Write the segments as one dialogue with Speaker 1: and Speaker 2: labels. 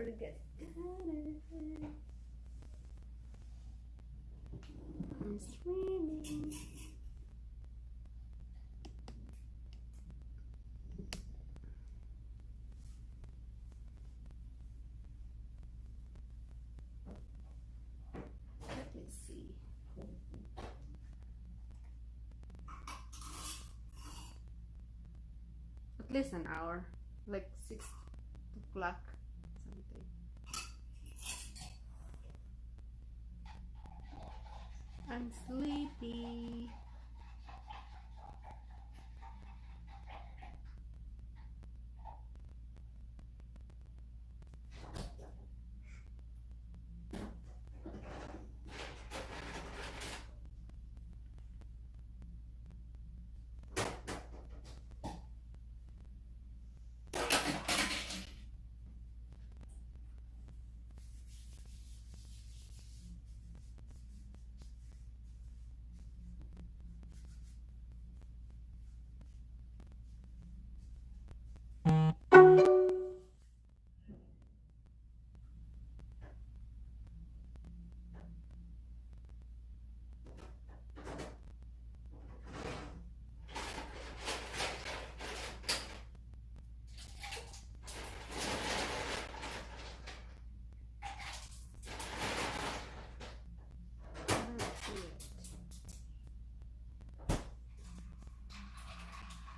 Speaker 1: really good. I'm streaming. Let me see. At least an hour, like 6 o'clock something. I'm sleepy.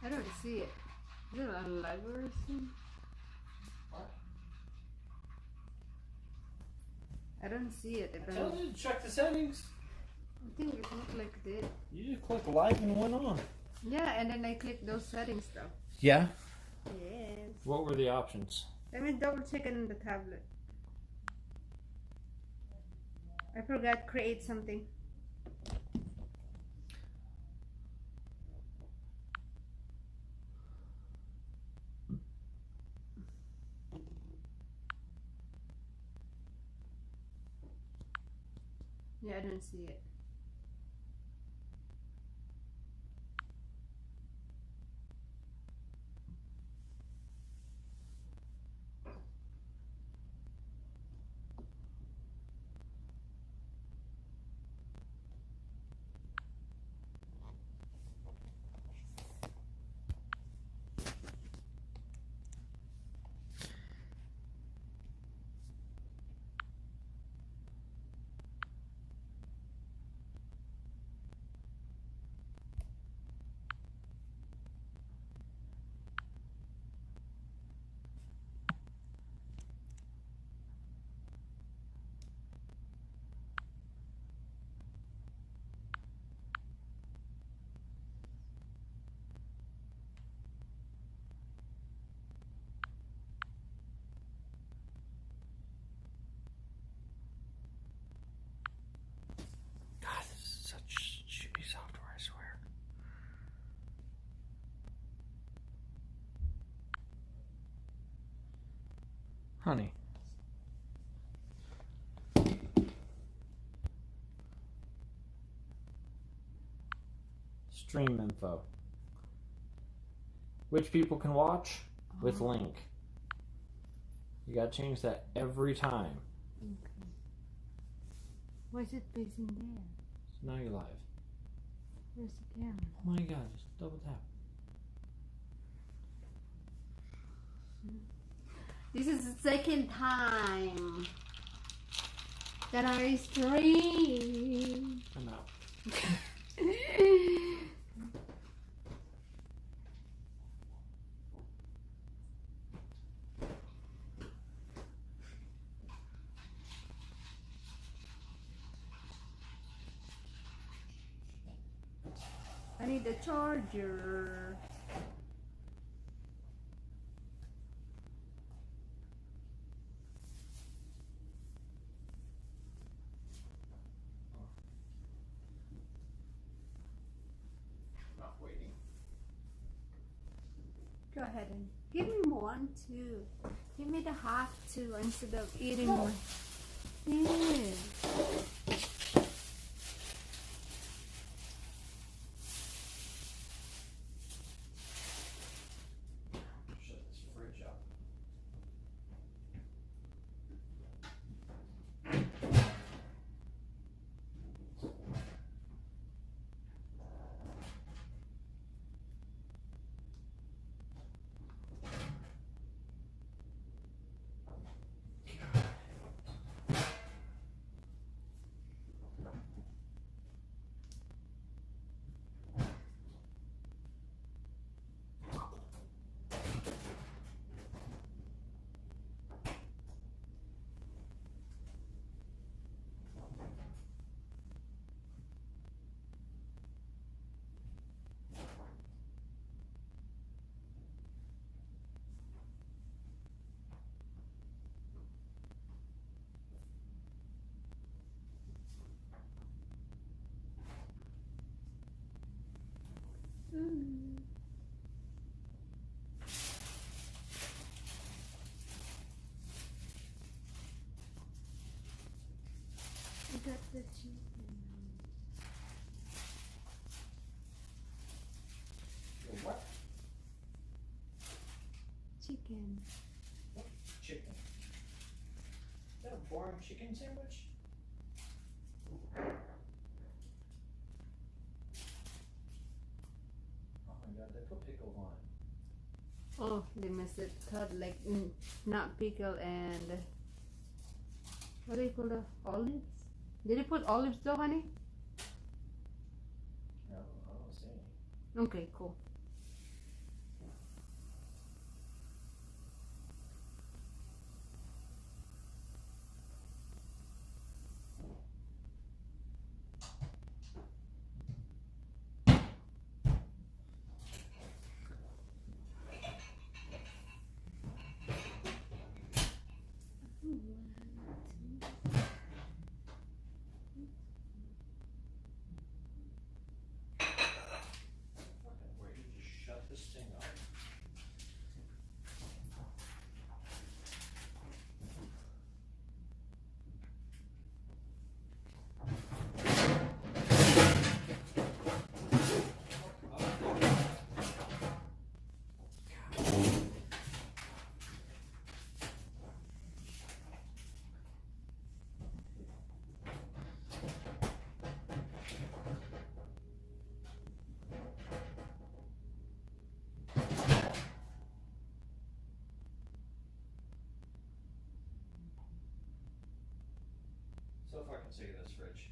Speaker 1: I don't see it. Is it on live or something?
Speaker 2: What?
Speaker 1: I don't see it.
Speaker 2: Tell you to check the settings.
Speaker 1: I think it's not like this.
Speaker 2: You just click live and it went on.
Speaker 1: Yeah, and then I click those settings though.
Speaker 2: Yeah?
Speaker 1: Yes.
Speaker 2: What were the options?
Speaker 1: Let me double check it on the tablet. I forgot create something. Yeah, I don't see it.
Speaker 2: God, this is such shitty software, I swear. Honey. Stream info. Which people can watch with link. You gotta change that every time.
Speaker 1: Okay. Why is it facing there?
Speaker 2: So now you're live.
Speaker 1: Where's the camera?
Speaker 2: Oh my god, just double tap.
Speaker 1: This is the second time that I stream.
Speaker 2: I'm out.
Speaker 1: I need a charger.
Speaker 2: Not waiting.
Speaker 1: Go ahead and give me one too. Give me the half too instead of eating one. Yeah.
Speaker 2: Shut this fridge up.
Speaker 1: chicken.
Speaker 2: Chicken. Is that a boring chicken sandwich? Oh my god, they put pickles on it.
Speaker 1: Oh, they must have cut like not pickle and what do you call the olives? Did they put olives though, honey?
Speaker 2: No, I don't see any.
Speaker 1: Okay, cool.
Speaker 2: Fucking where you just shut this thing off. So fucking sick of this fridge.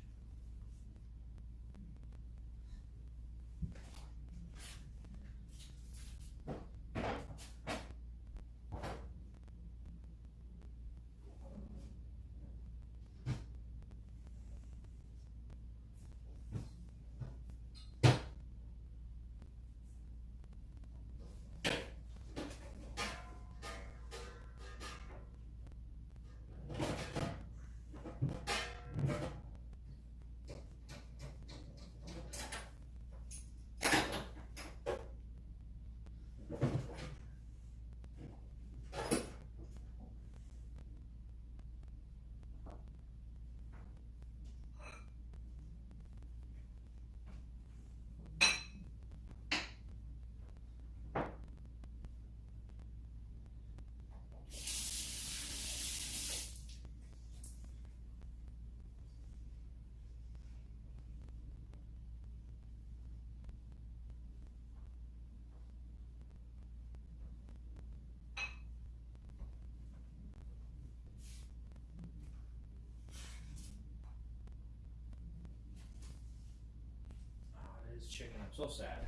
Speaker 2: Oh, it is chicken. I'm so sad.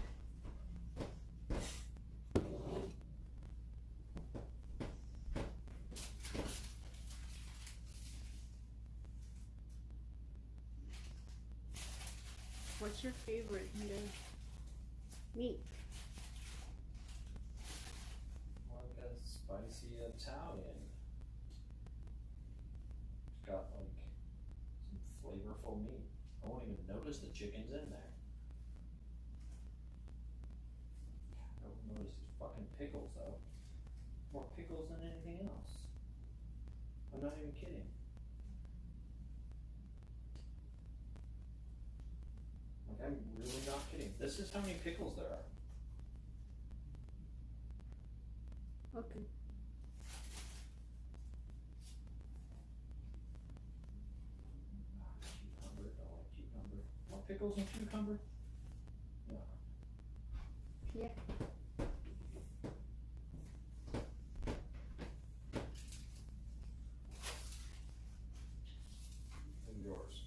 Speaker 1: What's your favorite meat?
Speaker 2: Like a spicy Italian. It's got like some flavorful meat. I won't even notice the chicken's in there. I won't notice these fucking pickles though. More pickles than anything else. I'm not even kidding. Like I'm really not kidding. This is how many pickles there are.
Speaker 1: Okay.
Speaker 2: Cucumber, don't like cucumber. More pickles than cucumber? No.
Speaker 1: Yeah.
Speaker 2: And yours.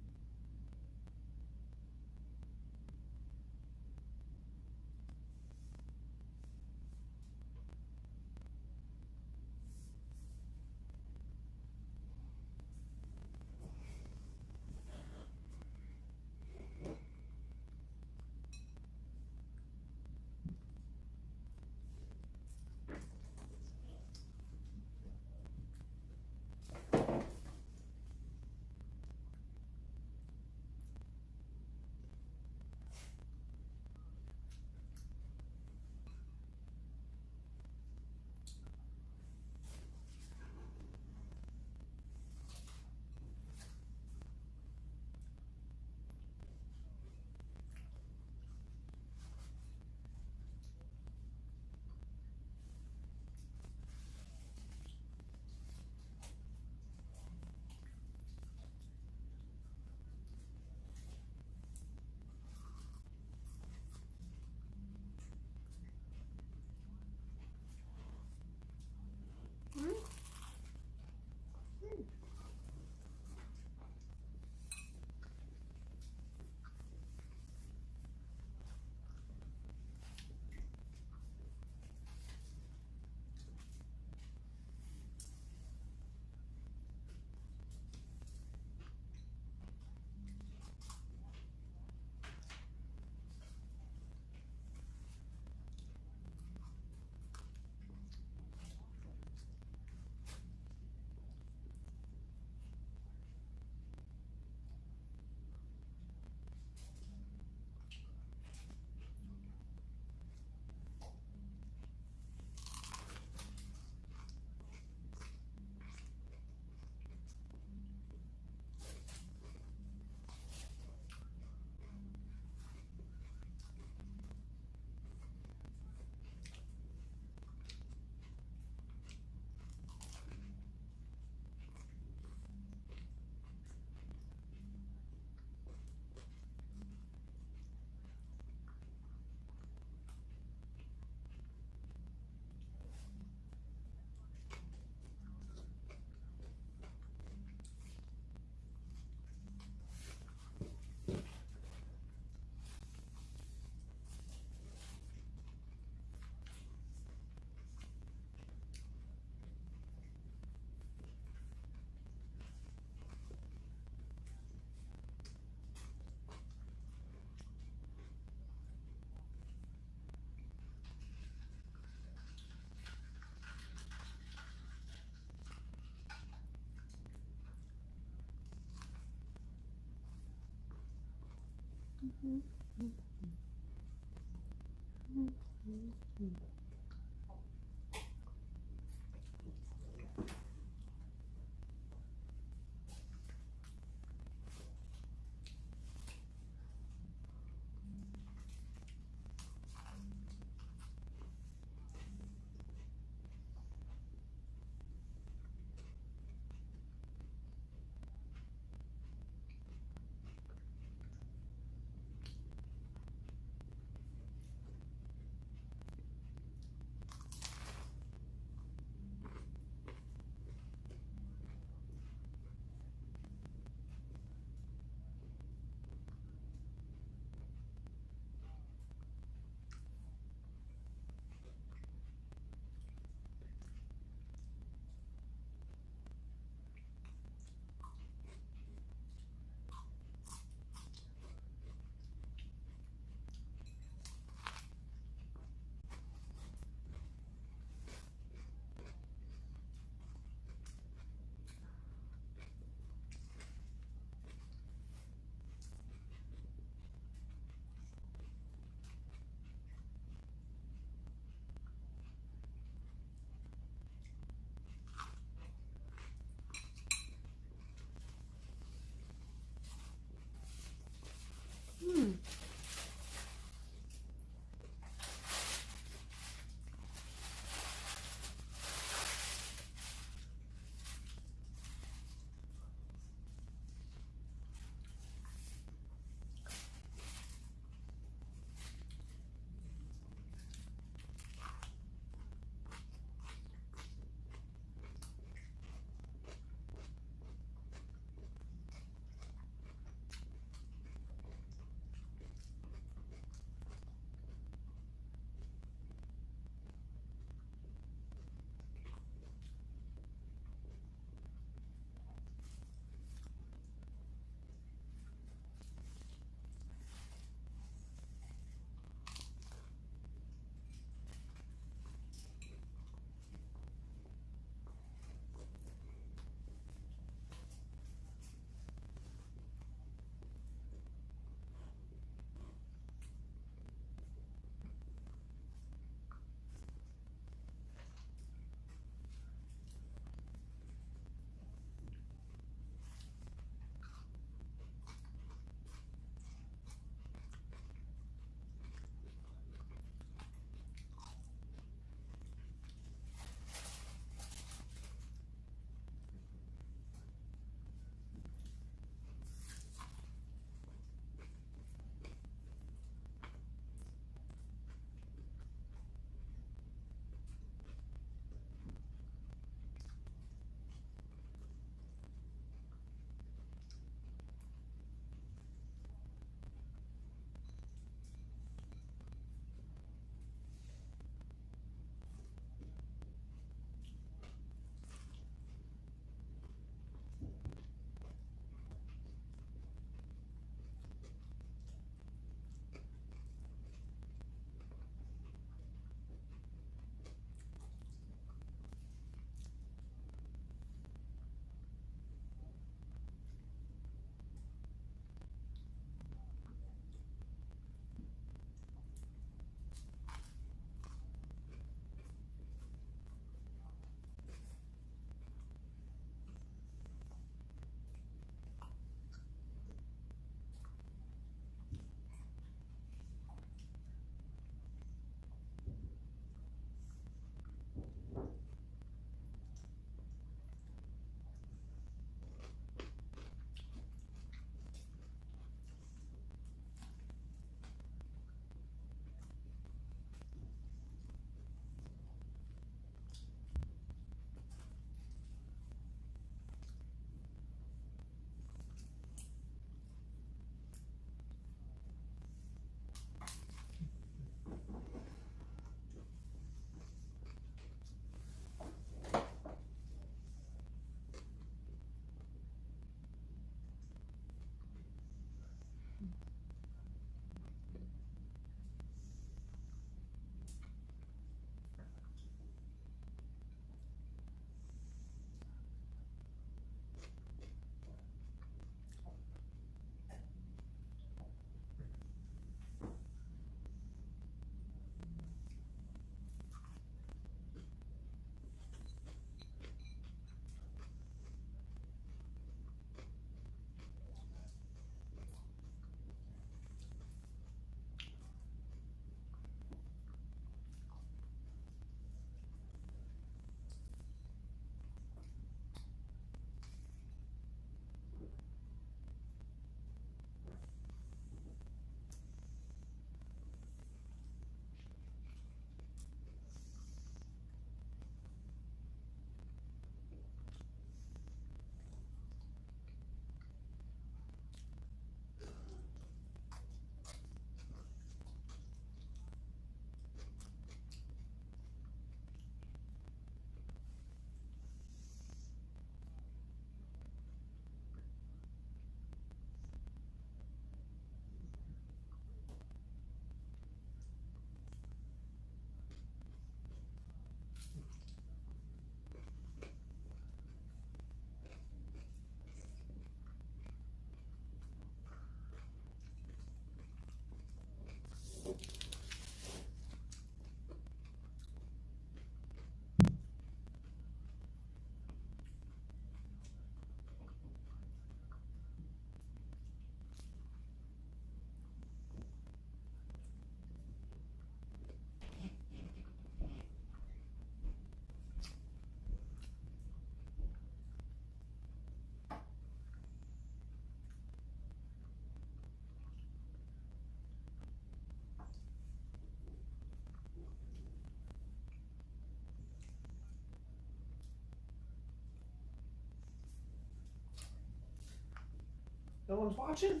Speaker 2: No one's watching?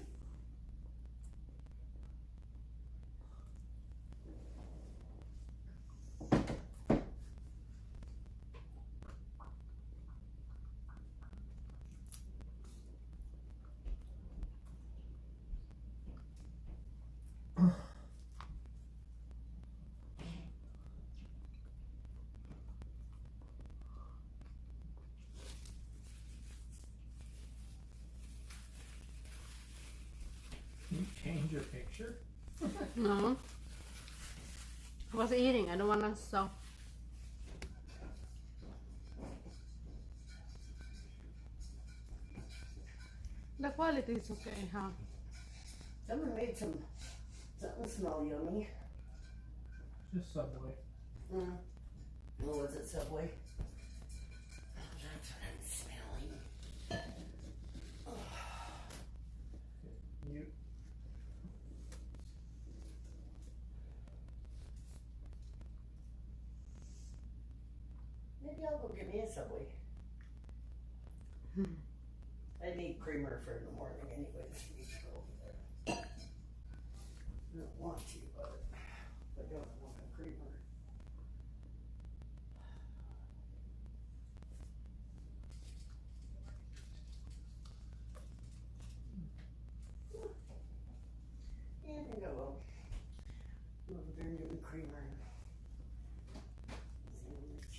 Speaker 2: Can you change your picture?
Speaker 1: No. I was eating. I don't want to stop. The quality is okay, huh?
Speaker 3: Someone made something smell yummy.
Speaker 2: Just Subway.
Speaker 3: Oh, was it Subway? Oh, that's what I'm smelling.
Speaker 2: You.
Speaker 3: Maybe I'll go get me a Subway. I need creamer for in the morning anyways. I don't want to, but I don't want a creamer. Yeah, I think I will. Go over there and get me creamer and sandwich.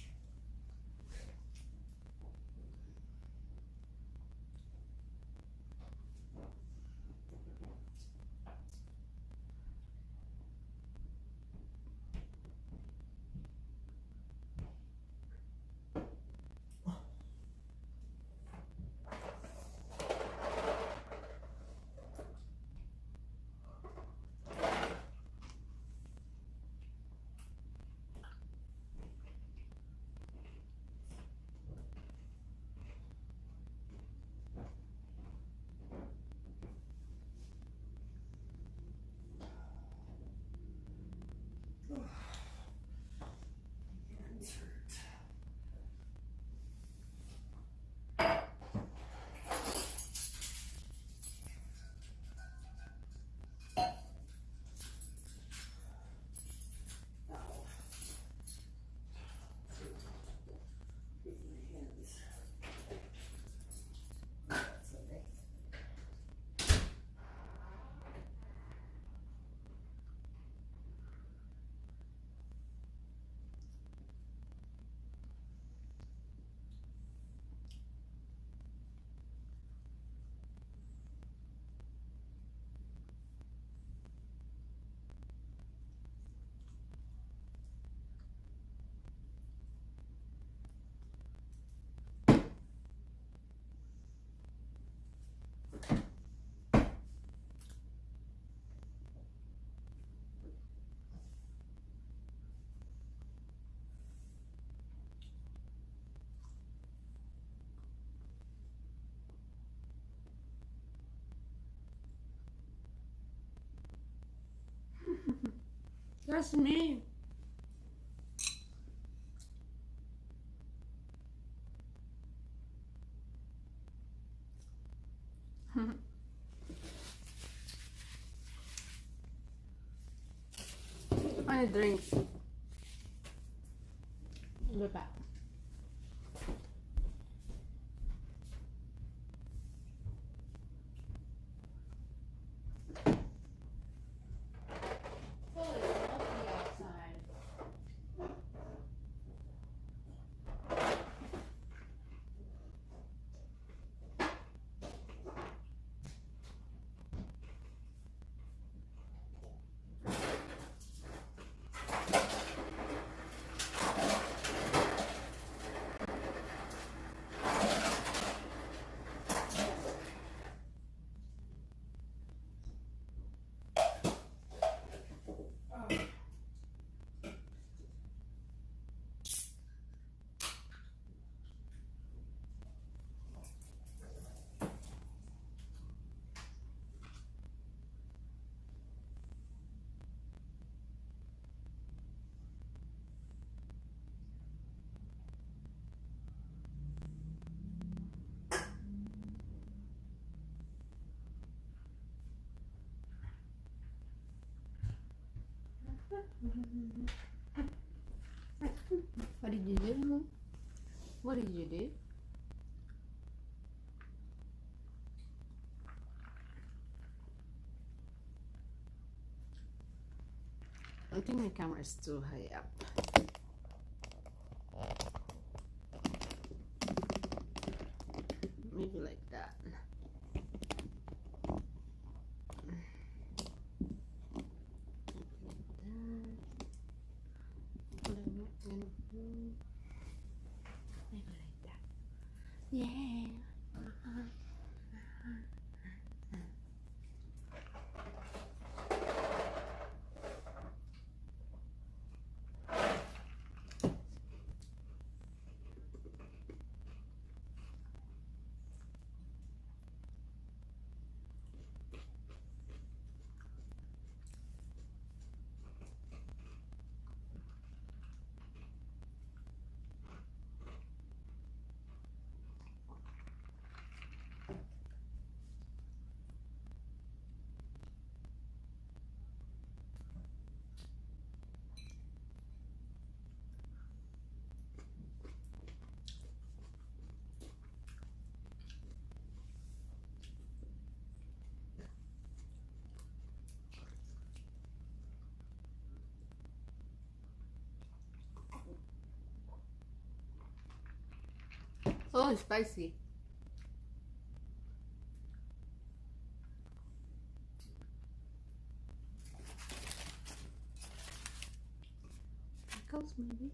Speaker 3: Hands hurt. Ow. Get my hands. That's okay.
Speaker 1: That's me. I need drinks. Look back. What did you do? What did you do? I think my camera is too high up. Maybe like that. Maybe like that. Yeah. Oh, it's spicy. Pickles, maybe.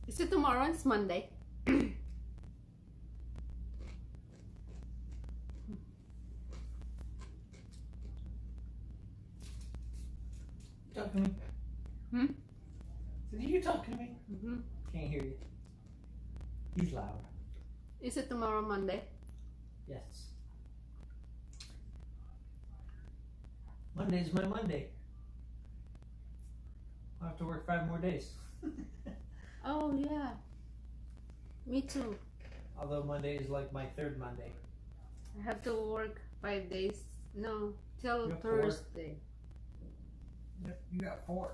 Speaker 1: Is it tomorrow? It's Monday.
Speaker 2: Talking to me?
Speaker 1: Hmm?
Speaker 2: Are you talking to me?
Speaker 1: Mm-hmm.
Speaker 2: Can't hear you. He's loud.
Speaker 1: Is it tomorrow Monday?
Speaker 2: Yes. Monday's my Monday. I'll have to work 5 more days.
Speaker 1: Oh yeah. Me too.
Speaker 2: Although Monday is like my 3rd Monday.
Speaker 1: I have to work 5 days. No, till
Speaker 2: You have 4?
Speaker 1: Thursday.
Speaker 2: Yep, you got 4.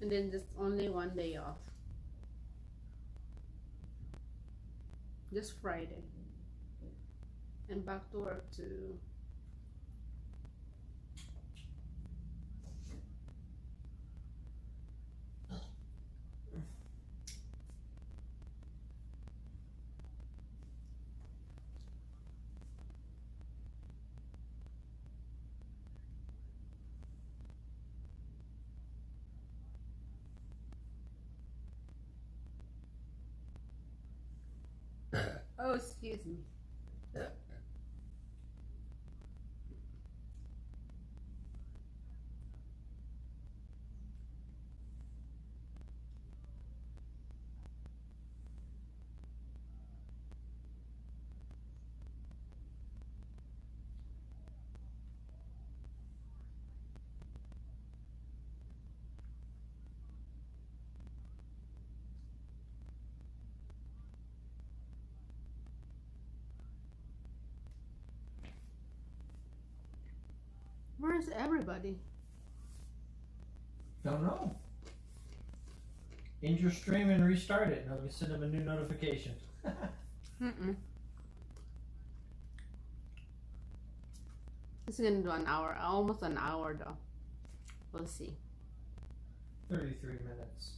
Speaker 1: And then just only 1 day off. Just Friday. And back to work too. Oh, excuse me. Where's everybody?
Speaker 2: Don't know. End your stream and restart it, and I'll send them a new notification.
Speaker 1: Mm-mm. It's gonna do an hour, almost an hour though. We'll see.
Speaker 2: 33 minutes.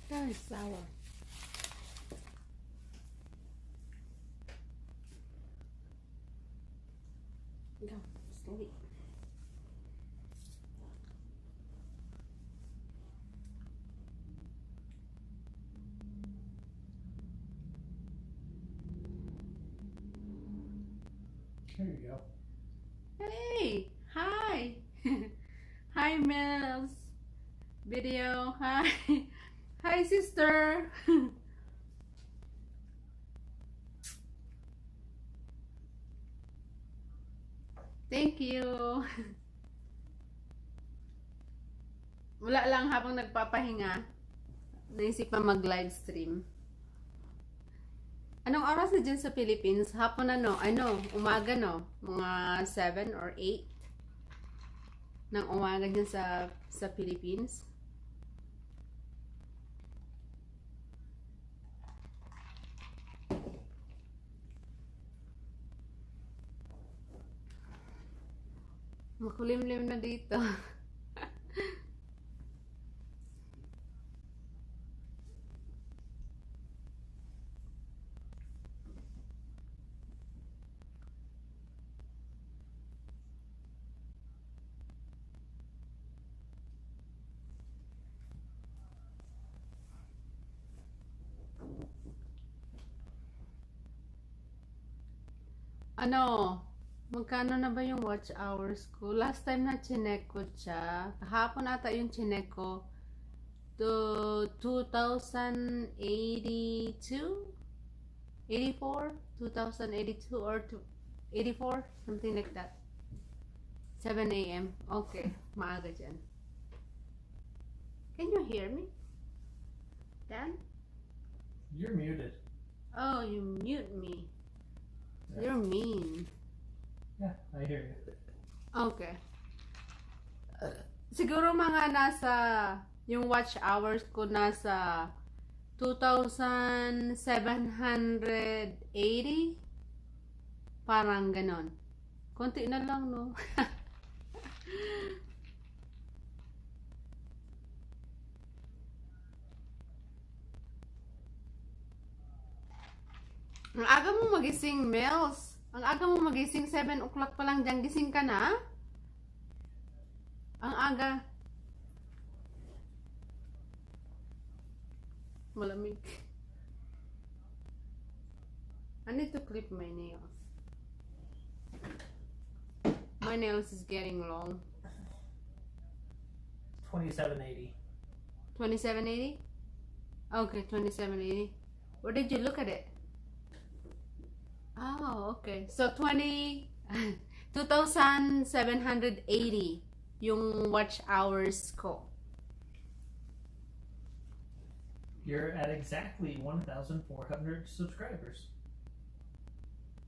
Speaker 1: Very sour. Go, sleep.
Speaker 2: There you go.
Speaker 1: Hey, hi. Hi, Mills. Video, hi. Hi, sister. Thank you. Wala lang habang nagpapahinga. Naisip pa mag-live stream. Anong oras na dyan sa Philippines? Hapon umaga no? Mga 7 or 8 ng umaga dyan sa Philippines. Makulimlim na dito. Magkano na ba yung watch hours ko? Last time na chinek ko siya, kahapon ata yung chinek ko, to 2082? 84? 2082 or 84? Something like that. 7 a.m. Okay, maaga dyan. Can you hear me? Dan?
Speaker 2: You're muted.
Speaker 1: Oh, you mute me.
Speaker 2: Yeah.
Speaker 1: You're mean.
Speaker 2: Yeah, I hear you.
Speaker 1: Okay. Siguro mga yung watch hours ko nasa 2,780. Parang ganon. Konti na lang, no? Ang aga mo magising, Mels. Ang aga mo magising, 7 o'clock pa lang dyan. Gising ka na? Ang aga. Malamig. I need to clip my nails. My nails is getting long.
Speaker 2: 2780.
Speaker 1: 2780? Okay, 2780. Where did you look at it? Oh, okay. So 2,780 yung watch hours ko.
Speaker 2: You're at exactly 1,400 subscribers.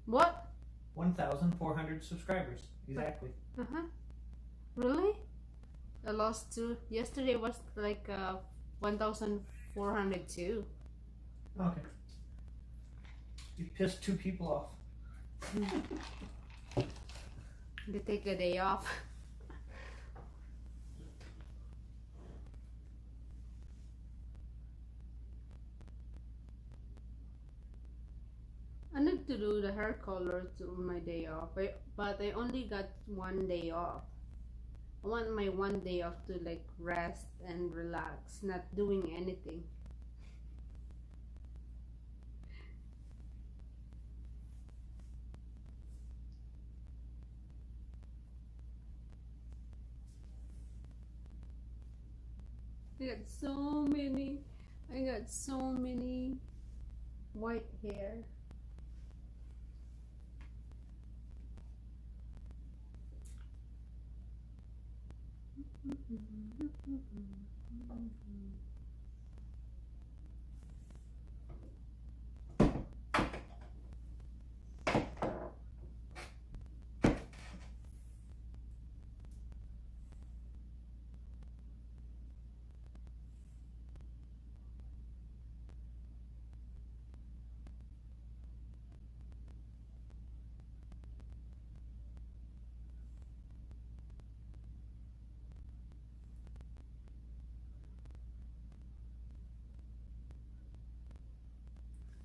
Speaker 1: What?
Speaker 2: 1,400 subscribers. Exactly.
Speaker 1: Uh-huh. Really? I lost 2. Yesterday was like 1,402.
Speaker 2: Okay. You pissed 2 people off.
Speaker 1: They take a day off. I need to do the hair color to my day off, but I only got 1 day off. I want my 1 day off to like rest and relax, not doing anything. I got so many white hair.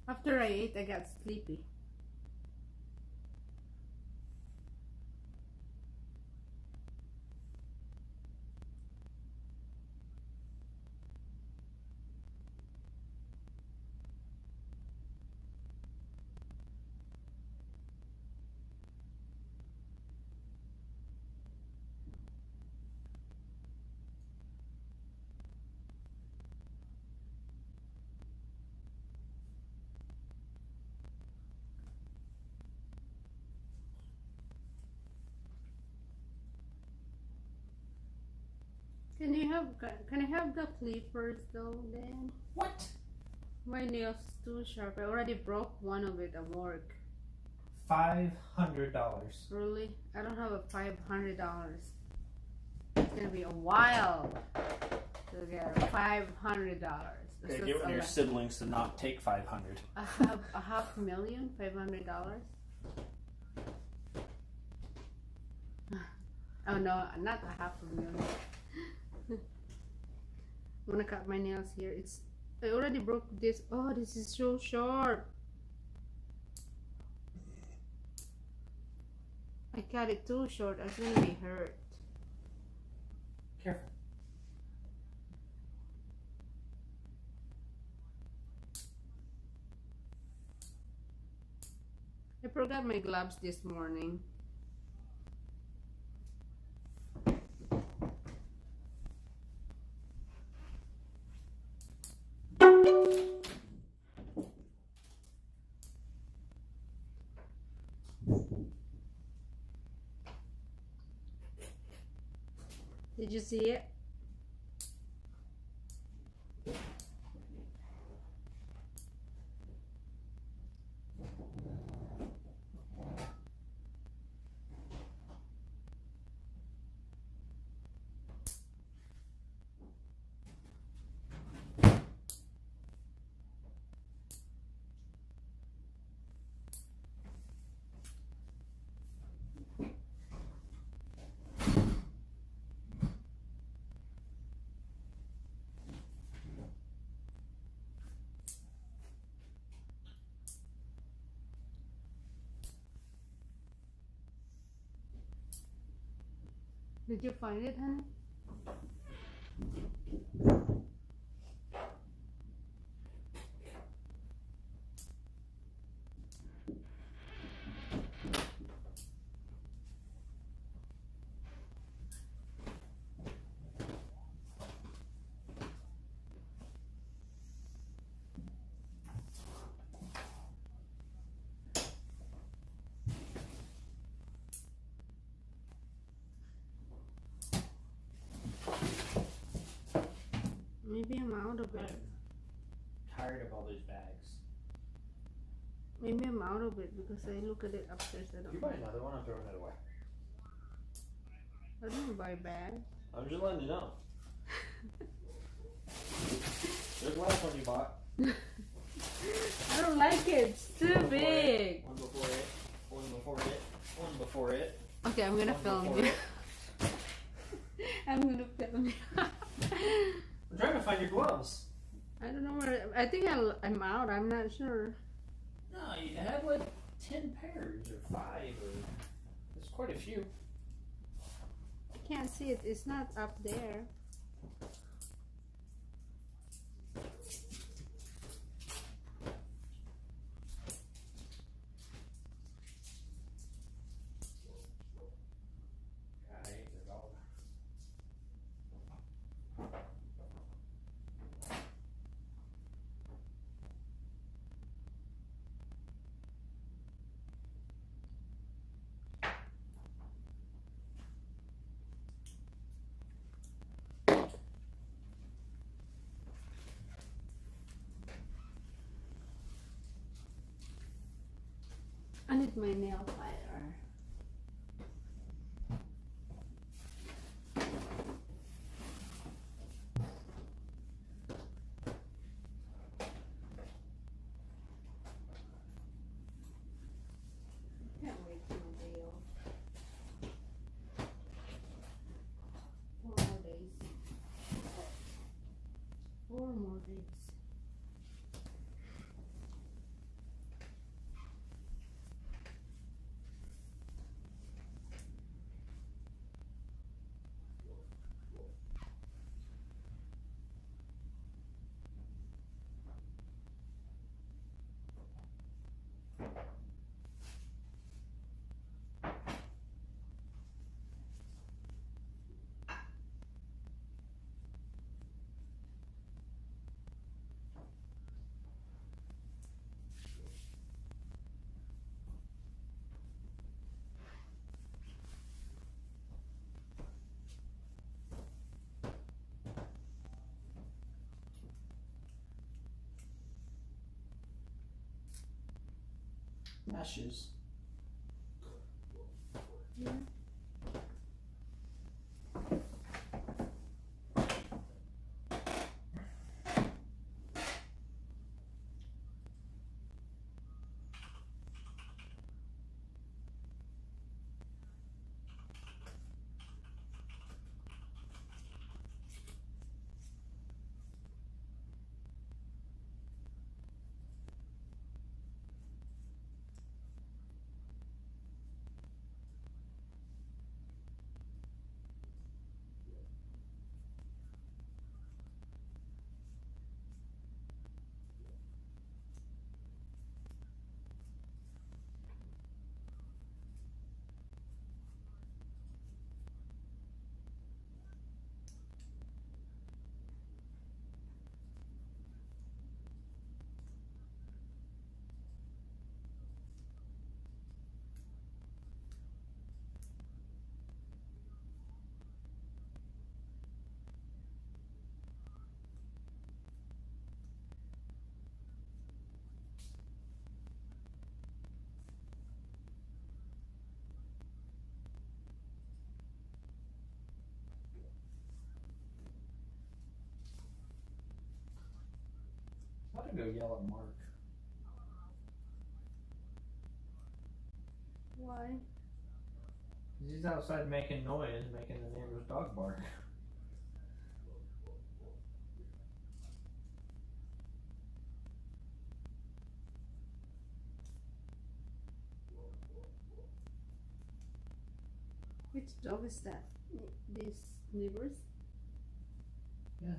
Speaker 1: After I ate, I got sleepy. Can I have the clippers though, Dan?
Speaker 2: What?
Speaker 1: My nails too sharp. I already broke one of it at work.
Speaker 2: $500.
Speaker 1: Really? I don't have a $500. It's gonna be a while to get $500.
Speaker 2: Okay, get with your siblings to not take 500.
Speaker 1: I have a $500,000, $500. Oh no, not a $500,000. I'm gonna cut my nails here. I already broke this. Oh, this is so sharp. I cut it too short. I'm gonna be hurt.
Speaker 2: Careful.
Speaker 1: I forgot my gloves this morning. Did you see it? Did you find it, honey? Maybe I'm out of it.
Speaker 2: I'm tired of all these bags.
Speaker 1: Maybe I'm out of it because I look at it upstairs. I
Speaker 2: If
Speaker 1: don't
Speaker 2: you buy another one, I'm throwing it away.
Speaker 1: I don't buy bags.
Speaker 2: I'm just letting you know. There's the last one you bought.
Speaker 1: I don't like it. It's too
Speaker 2: One before
Speaker 1: big.
Speaker 2: it, one before it. One before it. One before it.
Speaker 1: Okay, I'm gonna
Speaker 2: One
Speaker 1: film
Speaker 2: before
Speaker 1: you.
Speaker 2: it.
Speaker 1: I'm gonna film you.
Speaker 2: I'm trying to find your gloves.
Speaker 1: I don't know where. I think I'm out. I'm not sure.
Speaker 2: No, you had like 10 pairs or 5 or. There's quite a few.
Speaker 1: I can't see it. It's not up there.
Speaker 2: I hate the dog.
Speaker 1: I need my nail filer. Can't wait for my day off. 4 more days. 4 more days.
Speaker 2: Ashes.
Speaker 1: Yeah.
Speaker 2: I'm about to go yell at Mark.
Speaker 1: Why?
Speaker 2: He's outside making noise, making the neighbor's dog bark.
Speaker 1: Which dog is that? These neighbors?
Speaker 2: Yes.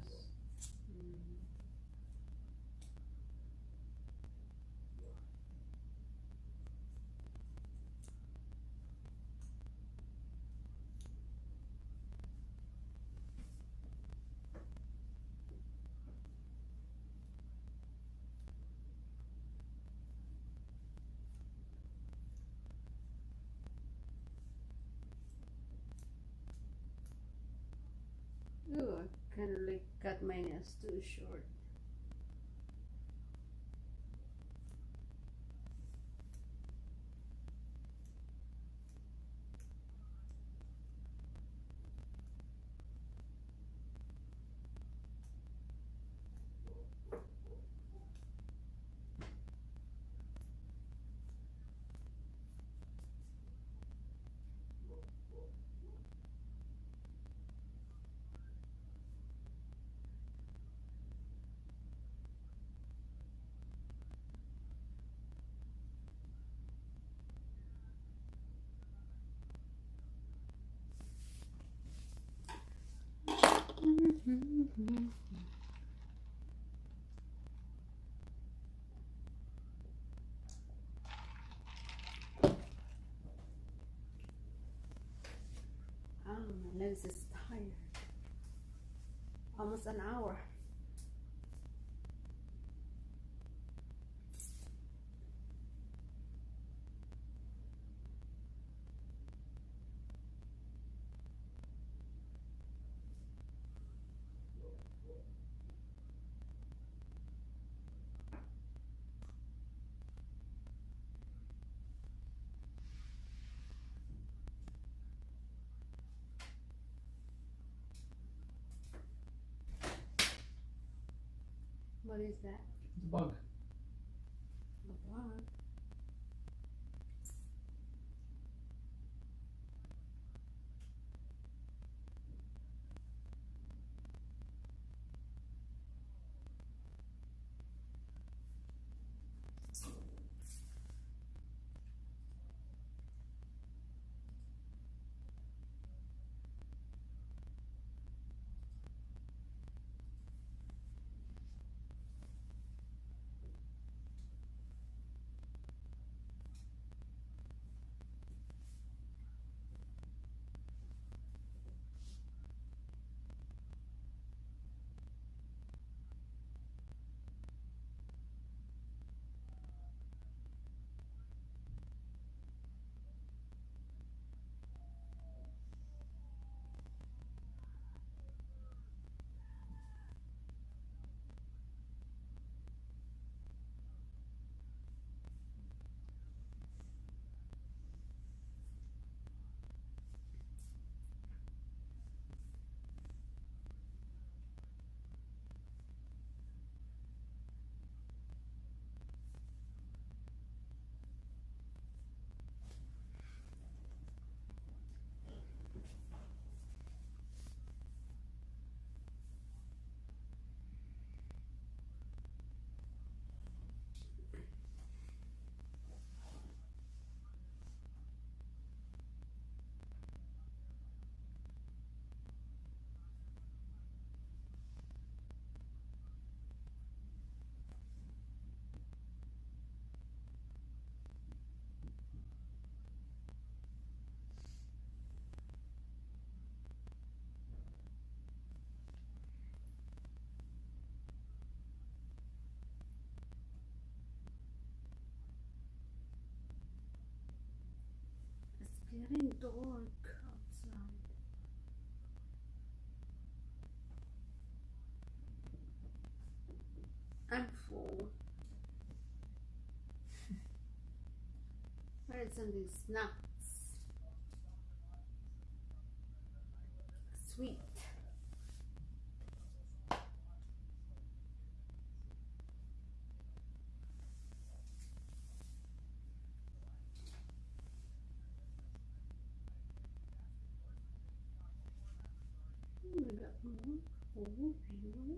Speaker 1: Ooh, I kind of like cut my nails too short. Oh, my lens is tired. Almost an hour. What is that?
Speaker 2: It's a bug.
Speaker 1: A bug? It's getting dark outside. I'm full. I had something snacks. Sweet. I got more. Oh, really?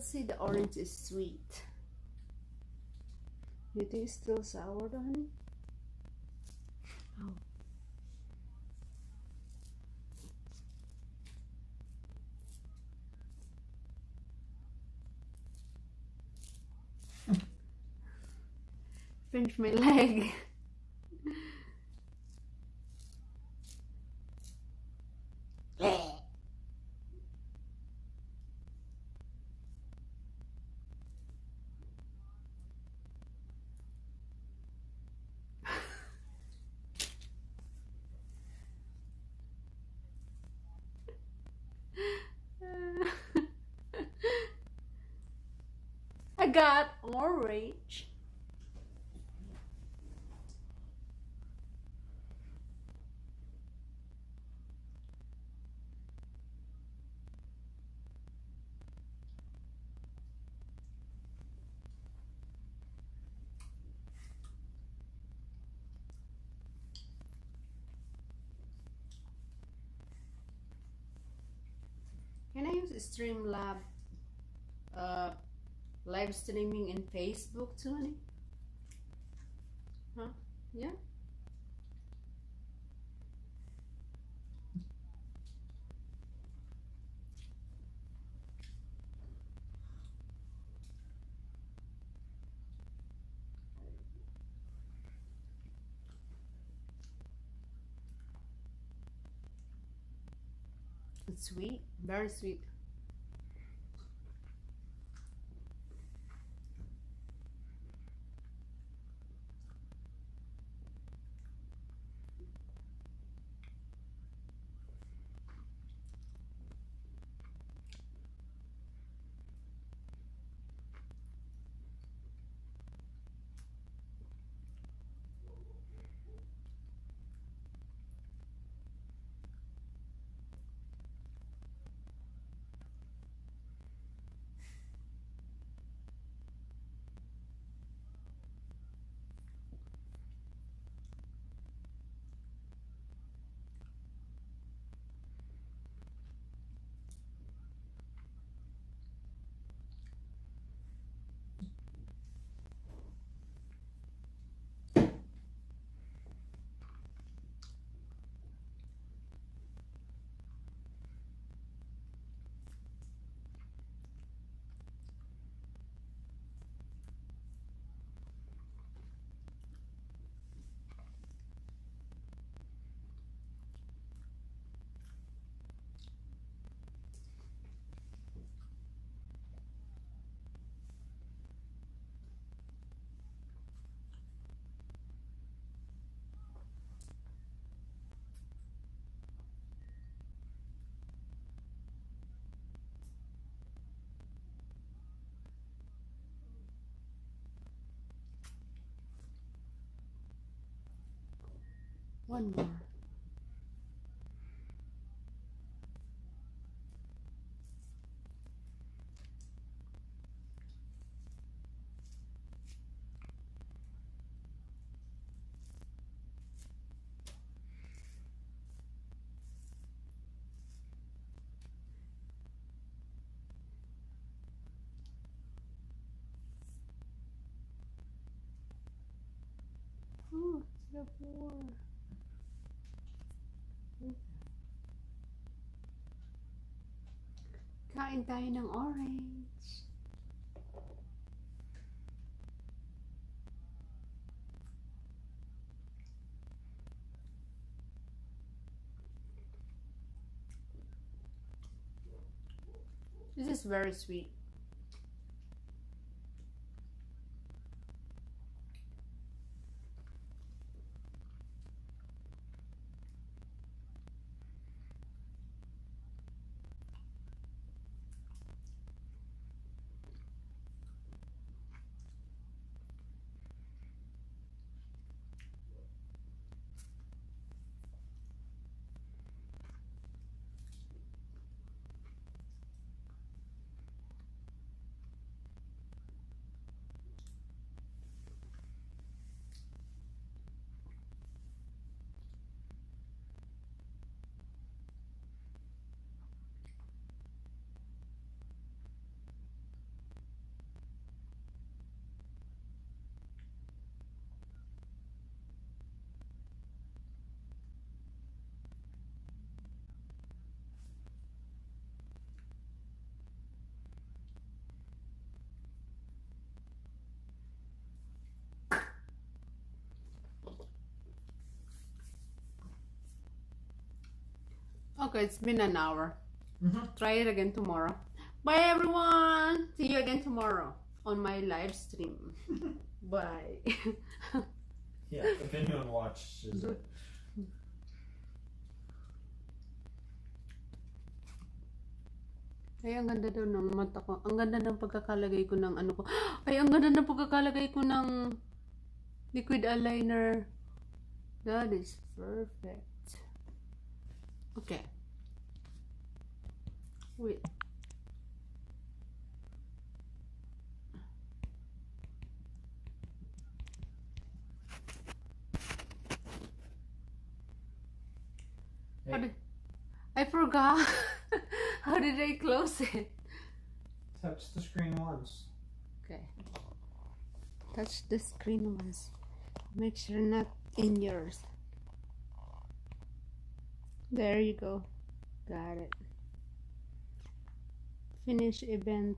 Speaker 1: Let's see, the orange is sweet. You think it's still sour, honey? Oh. Pinch my leg. I got orange. Can I use Streamlab live streaming in Facebook too, honey? Huh? Yeah? It's sweet, very sweet. One more. Oh, the four. Kain tayo ng orange. This is very sweet. Okay, it's been an hour.
Speaker 2: Mm-hmm.
Speaker 1: Try it again tomorrow. Bye everyone. See you again tomorrow on my live stream. Bye.
Speaker 2: Yeah, if anyone watches it.
Speaker 1: Ay, ang ganda daw ng mata ko. Ang ganda ng pagkakalagay ko ng ano ko. Ay, ang ganda ng pagkakalagay ko ng liquid eyeliner. That is perfect. Okay. Wait.
Speaker 2: Hey,
Speaker 1: I forgot. How did I close it?
Speaker 2: touch the screen once.
Speaker 1: Okay. Touch the screen once. Make sure not in yours. There you go. Got it. Finish event.